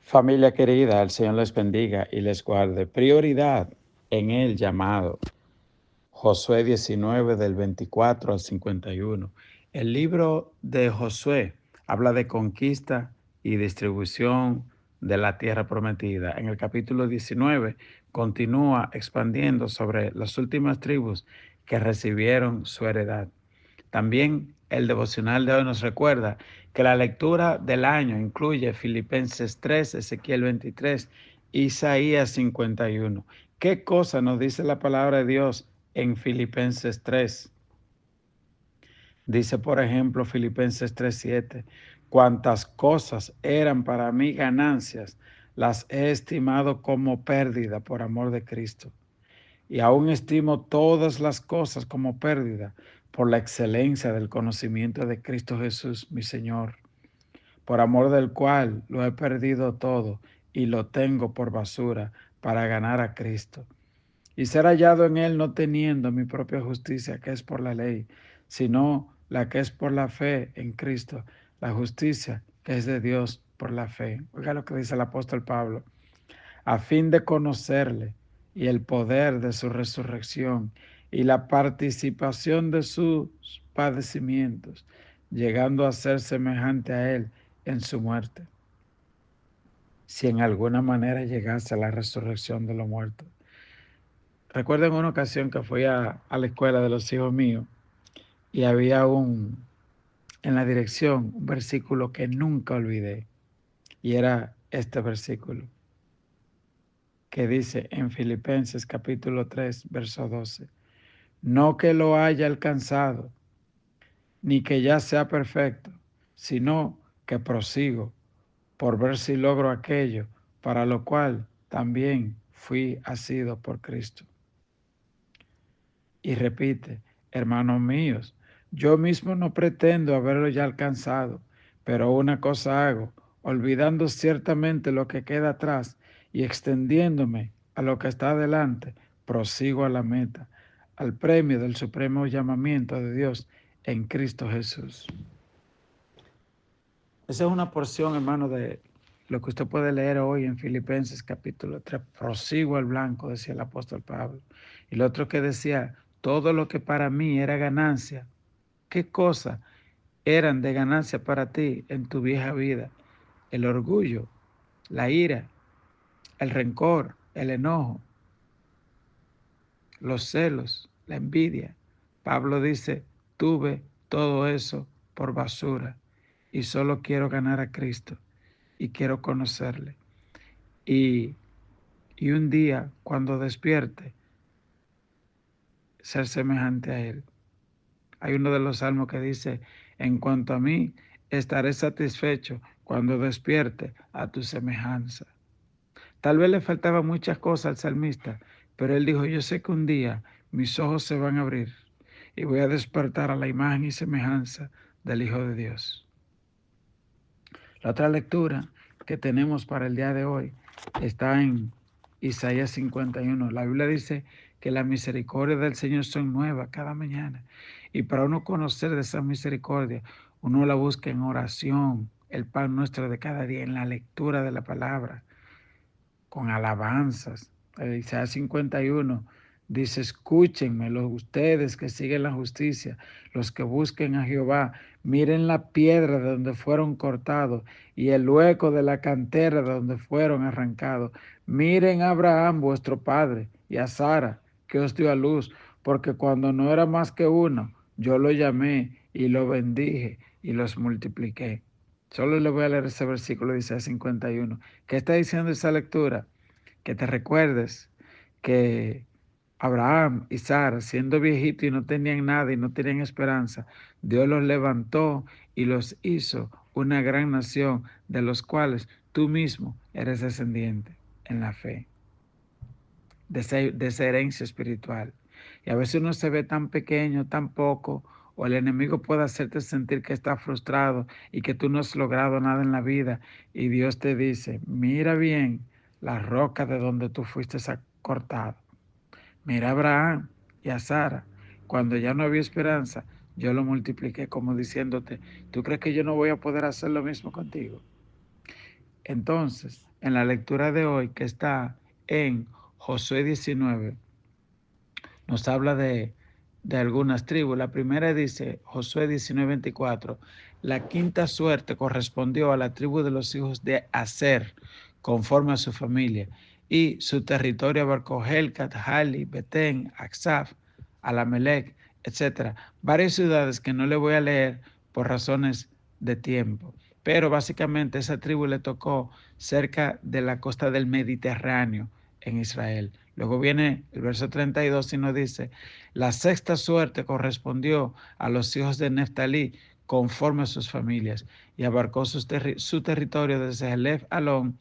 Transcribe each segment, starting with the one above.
Familia querida, el Señor les bendiga y les guarde. Prioridad en el llamado. Josué 19 del 24 al 51. El libro de Josué habla de conquista y distribución de la tierra prometida. En el capítulo 19 continúa expandiendo sobre las últimas tribus que recibieron su heredad. También el devocional de hoy nos recuerda que la lectura del año incluye Filipenses 3, Ezequiel 23, Isaías 51. ¿Qué cosa nos dice la palabra de Dios en Filipenses 3? Dice, por ejemplo, Filipenses 3:7, cuantas cosas eran para mí ganancias, las he estimado como pérdida por amor de Cristo. Y aún estimo todas las cosas como pérdida por la excelencia del conocimiento de Cristo Jesús, mi Señor, por amor del cual lo he perdido todo y lo tengo por basura para ganar a Cristo y ser hallado en él, no teniendo mi propia justicia, que es por la ley, sino la que es por la fe en Cristo, la justicia que es de Dios por la fe. Oiga lo que dice el apóstol Pablo, a fin de conocerle y el poder de su resurrección y la participación de sus padecimientos, llegando a ser semejante a él en su muerte, si en alguna manera llegase a la resurrección de los muertos. Recuerdo en una ocasión que fui a la escuela de los hijos míos y había en la dirección un versículo que nunca olvidé, y era este versículo que dice en Filipenses capítulo 3, verso 12, no que lo haya alcanzado, ni que ya sea perfecto, sino que prosigo por ver si logro aquello para lo cual también fui asido por Cristo. Y repite, hermanos míos, yo mismo no pretendo haberlo ya alcanzado, pero una cosa hago, olvidando ciertamente lo que queda atrás y extendiéndome a lo que está adelante, prosigo a la meta, al premio del supremo llamamiento de Dios en Cristo Jesús. Esa es una porción, hermano, de lo que usted puede leer hoy en Filipenses capítulo 3. Prosigo al blanco, decía el apóstol Pablo. Y lo otro que decía, todo lo que para mí era ganancia, ¿qué cosas eran de ganancia para ti en tu vieja vida? El orgullo, la ira, el rencor, el enojo, los celos, la envidia. Pablo dice, tuve todo eso por basura y solo quiero ganar a Cristo y quiero conocerle. Y, y un día, cuando despierte, ser semejante a Él. Hay uno de los salmos que dice, en cuanto a mí, estaré satisfecho cuando despierte a tu semejanza. Tal vez le faltaban muchas cosas al salmista, pero él dijo, yo sé que un día mis ojos se van a abrir y voy a despertar a la imagen y semejanza del Hijo de Dios. La otra lectura que tenemos para el día de hoy está en Isaías 51. La Biblia dice que las misericordias del Señor son nuevas cada mañana. Y para uno conocer de esa misericordia, uno la busca en oración, el pan nuestro de cada día, en la lectura de la palabra, con alabanzas. Isaías 51 dice, escúchenme los ustedes que siguen la justicia, los que busquen a Jehová, miren la piedra de donde fueron cortados y el hueco de la cantera de donde fueron arrancados. Miren a Abraham vuestro padre y a Sara que os dio a luz, porque cuando no era más que uno, yo lo llamé y lo bendije y los multipliqué. Solo le voy a leer ese versículo de Isaías 51. ¿Qué está diciendo esa lectura? Que te recuerdes que Abraham y Sara, siendo viejitos y no tenían nada y no tenían esperanza, Dios los levantó y los hizo una gran nación, de los cuales tú mismo eres descendiente en la fe, de esa herencia espiritual. Y a veces uno se ve tan pequeño, tan poco, o el enemigo puede hacerte sentir que estás frustrado y que tú no has logrado nada en la vida. Y Dios te dice, mira bien la roca de donde tú fuiste cortado. Mira a Abraham y a Sara. Cuando ya no había esperanza, yo lo multipliqué como diciéndote, ¿tú crees que yo no voy a poder hacer lo mismo contigo? Entonces, en la lectura de hoy, que está en Josué 19, nos habla de algunas tribus. La primera dice, Josué 19:24, la quinta suerte correspondió a la tribu de los hijos de Aser, conforme a su familia, y su territorio abarcó Helcat, Jali, Betén, Aksaf, Alamelec, etc. Varias ciudades que no le voy a leer por razones de tiempo. Pero básicamente esa tribu le tocó cerca de la costa del Mediterráneo en Israel. Luego viene el verso 32 y nos dice, la sexta suerte correspondió a los hijos de Neftalí conforme a sus familias y abarcó su territorio desde Elef Alón,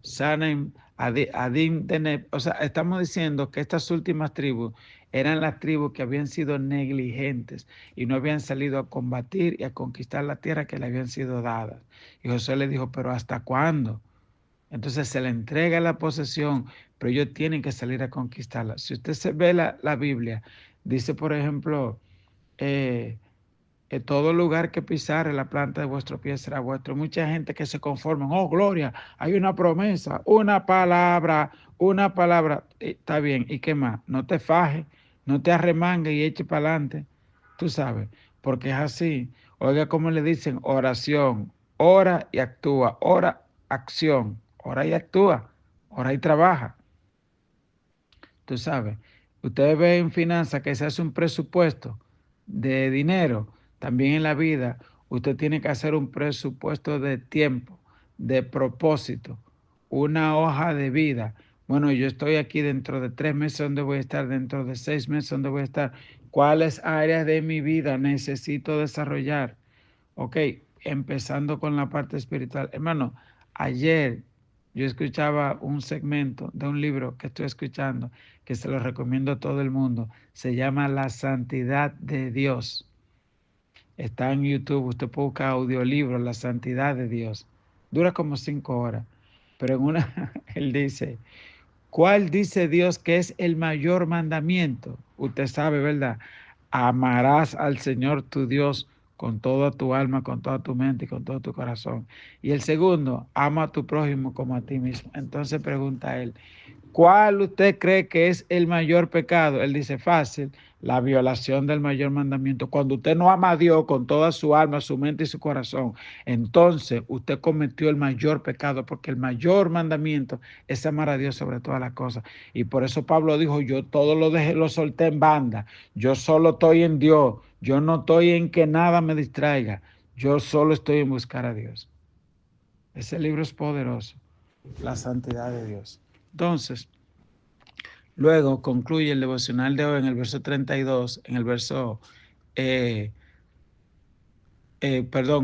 Sanem, Adim, Deneb. O sea, estamos diciendo que estas últimas tribus eran las tribus que habían sido negligentes y no habían salido a combatir y a conquistar la tierra que le habían sido dadas. Y Josué le dijo, pero ¿hasta cuándo? Entonces se le entrega la posesión, pero ellos tienen que salir a conquistarla. Si usted se ve la Biblia, dice, por ejemplo, eh, todo lugar que pisare la planta de vuestro pie será vuestro. Mucha gente que se conforma, oh, gloria, hay una promesa, una palabra, una palabra. Está bien, ¿y qué más? No te fajes, no te arremangues y eche para adelante, tú sabes, porque es así. Oiga cómo le dicen, oración, ora y actúa, ora, acción, ora y actúa, ora y trabaja. Tú sabes, ustedes ven en finanzas que se hace un presupuesto de dinero, también en la vida usted tiene que hacer un presupuesto de tiempo, de propósito, una hoja de vida. Bueno, yo estoy aquí dentro de 3 meses, ¿dónde voy a estar? Dentro de 6 meses, ¿dónde voy a estar? ¿Cuáles áreas de mi vida necesito desarrollar? Ok, empezando con la parte espiritual. Hermano, ayer yo escuchaba un segmento de un libro que estoy escuchando, que se lo recomiendo a todo el mundo. Se llama La Santidad de Dios. Está en YouTube, usted puede buscar audiolibro, La Santidad de Dios. Dura como 5 horas. Pero en una, él dice, ¿cuál dice Dios que es el mayor mandamiento? Usted sabe, ¿verdad? Amarás al Señor tu Dios con toda tu alma, con toda tu mente y con todo tu corazón. Y el segundo, ama a tu prójimo como a ti mismo. Entonces pregunta él, ¿cuál usted cree que es el mayor pecado? Él dice, fácil, la violación del mayor mandamiento. Cuando usted no ama a Dios con toda su alma, su mente y su corazón, entonces usted cometió el mayor pecado, porque el mayor mandamiento es amar a Dios sobre todas las cosas. Y por eso Pablo dijo, yo todo lo dejé, lo solté en banda. Yo solo estoy en Dios. Yo no estoy en que nada me distraiga. Yo solo estoy en buscar a Dios. Ese libro es poderoso, la santidad de Dios. Entonces, luego concluye el devocional de hoy en el verso 32, en el verso,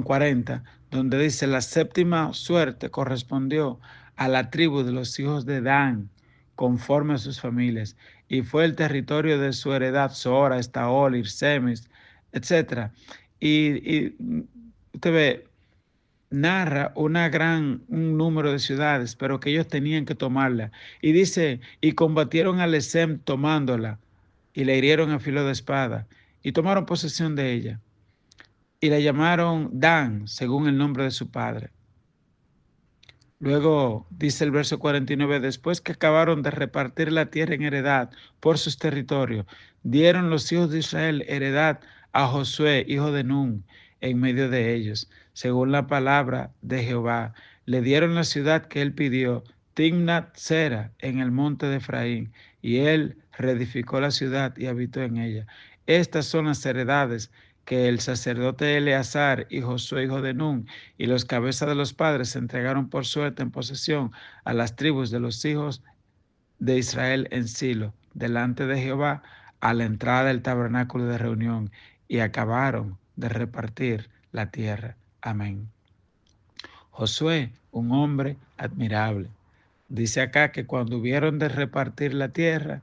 40, donde dice, la séptima suerte correspondió a la tribu de los hijos de Dan, conforme a sus familias, y fue el territorio de su heredad, Sora, Estaol, Irsemis, etc. Y usted ve, narra un número de ciudades, pero que ellos tenían que tomarla. Y dice, y combatieron a Lesem tomándola, y la hirieron a filo de espada, y tomaron posesión de ella, y la llamaron Dan, según el nombre de su padre. Luego dice el verso 49, después que acabaron de repartir la tierra en heredad por sus territorios, dieron los hijos de Israel heredad a Josué, hijo de Nun, en medio de ellos, según la palabra de Jehová. Le dieron la ciudad que él pidió, Timnat Sera, en el monte de Efraín, y él reedificó la ciudad y habitó en ella. Estas son las heredades que el sacerdote Eleazar y Josué, hijo de Nun, y los cabezas de los padres se entregaron por suerte en posesión a las tribus de los hijos de Israel en Silo, delante de Jehová, a la entrada del tabernáculo de reunión, y acabaron de repartir la tierra. Amén. Josué, un hombre admirable. Dice acá que cuando hubieron de repartir la tierra,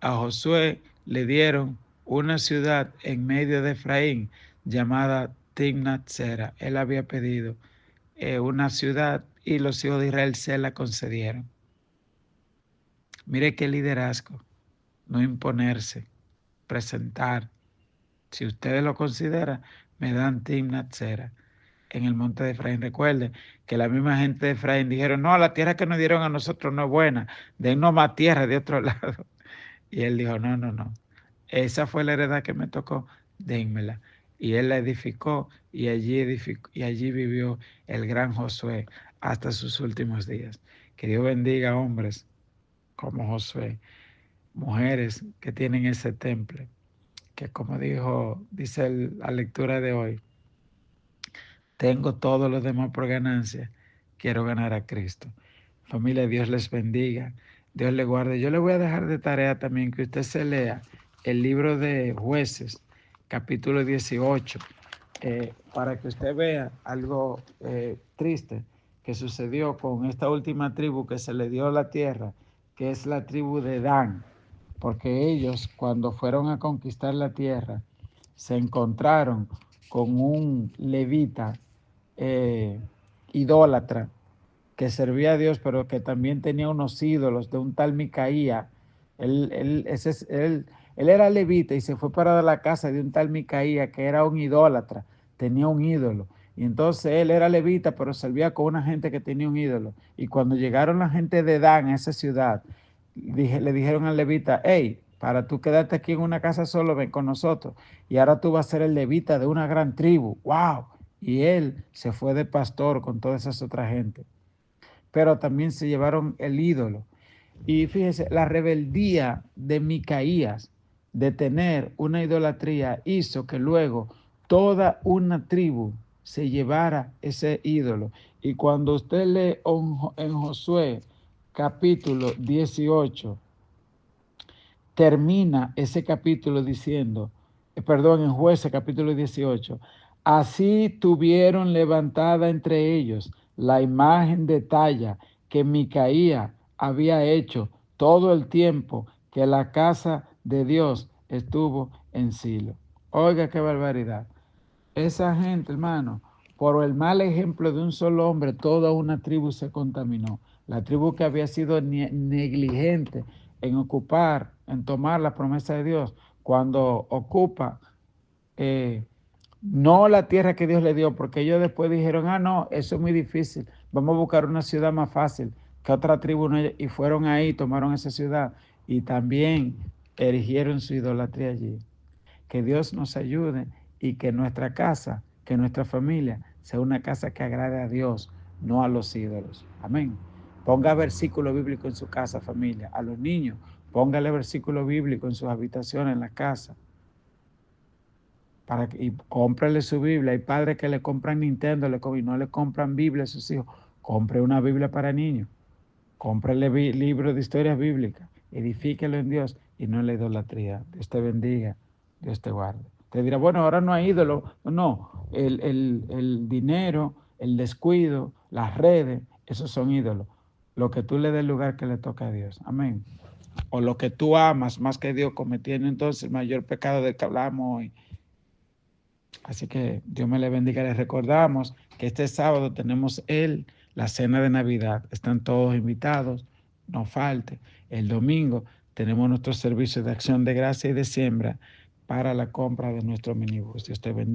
a Josué le dieron una ciudad en medio de Efraín llamada Timnat Sera. Él había pedido una ciudad y los hijos de Israel se la concedieron. Mire qué liderazgo, no imponerse, presentar. Si ustedes lo consideran, me dan Timnat Sera. en el monte de Efraín. Recuerden que la misma gente de Efraín dijeron, no, la tierra que nos dieron a nosotros no es buena, dennos más tierra de otro lado. Y él dijo, no, no, no, esa fue la heredad que me tocó, dénmela. Y él la edificó y allí vivió el gran Josué hasta sus últimos días. Que Dios bendiga hombres como Josué, mujeres que tienen ese temple, que como dice la lectura de hoy, tengo todo lo demás por ganancia, quiero ganar a Cristo. Familia, Dios les bendiga, Dios les guarde. Yo le voy a dejar de tarea también que usted se lea el libro de Jueces, capítulo 18, para que usted vea algo triste que sucedió con esta última tribu que se le dio la tierra, que es la tribu de Dan, porque ellos cuando fueron a conquistar la tierra se encontraron con un levita idólatra que servía a Dios, pero que también tenía unos ídolos de un tal Micaía. Él era levita y se fue para la casa de un tal Micaía que era un idólatra, tenía un ídolo. Y entonces él era levita, pero servía con una gente que tenía un ídolo. Y cuando llegaron la gente de Dan a esa ciudad, le dijeron al levita, hey, para tú quedarte aquí en una casa solo, ven con nosotros. Y ahora tú vas a ser el levita de una gran tribu. ¡Wow! Y él se fue de pastor con toda esa otra gente. Pero también se llevaron el ídolo. Y fíjese, la rebeldía de Micaías de tener una idolatría hizo que luego toda una tribu se llevara ese ídolo. Y cuando usted lee en Josué capítulo 18, termina ese capítulo diciendo, perdón, en Jueces capítulo 18, así tuvieron levantada entre ellos la imagen de talla que Micaía había hecho todo el tiempo que la casa de Dios estuvo en Silo. Oiga qué barbaridad. Esa gente, hermano, por el mal ejemplo de un solo hombre, toda una tribu se contaminó. La tribu que había sido negligente en ocupar, en tomar la promesa de Dios, cuando ocupa no la tierra que Dios le dio, porque ellos después dijeron, ah, no, eso es muy difícil, vamos a buscar una ciudad más fácil que otra tribu, no, y fueron ahí, tomaron esa ciudad y también erigieron su idolatría allí. Que Dios nos ayude y que nuestra casa, que nuestra familia sea una casa que agrade a Dios, no a los ídolos. Amén. Ponga versículo bíblico en su casa, familia. A los niños, póngale versículo bíblico en sus habitaciones, en la casa. Y cómprele su Biblia. Hay padres que le compran Nintendo y no le compran Biblia a sus hijos. Compre una Biblia para niños. Cómprele libros de historias bíblicas. Edifíquelo en Dios y no en la idolatría. Dios te bendiga. Dios te guarde. Te dirá, bueno, ahora no hay ídolo. No, el dinero, el descuido, las redes, esos son ídolos. Lo que tú le des el lugar que le toca a Dios. Amén. O lo que tú amas más que Dios, cometiendo entonces el mayor pecado del que hablamos hoy. Así que Dios me le bendiga. Les recordamos que este sábado tenemos la cena de Navidad. Están todos invitados, no falte. El domingo tenemos nuestro servicio de acción de gracia y de siembra para la compra de nuestro minibús. Dios te bendiga.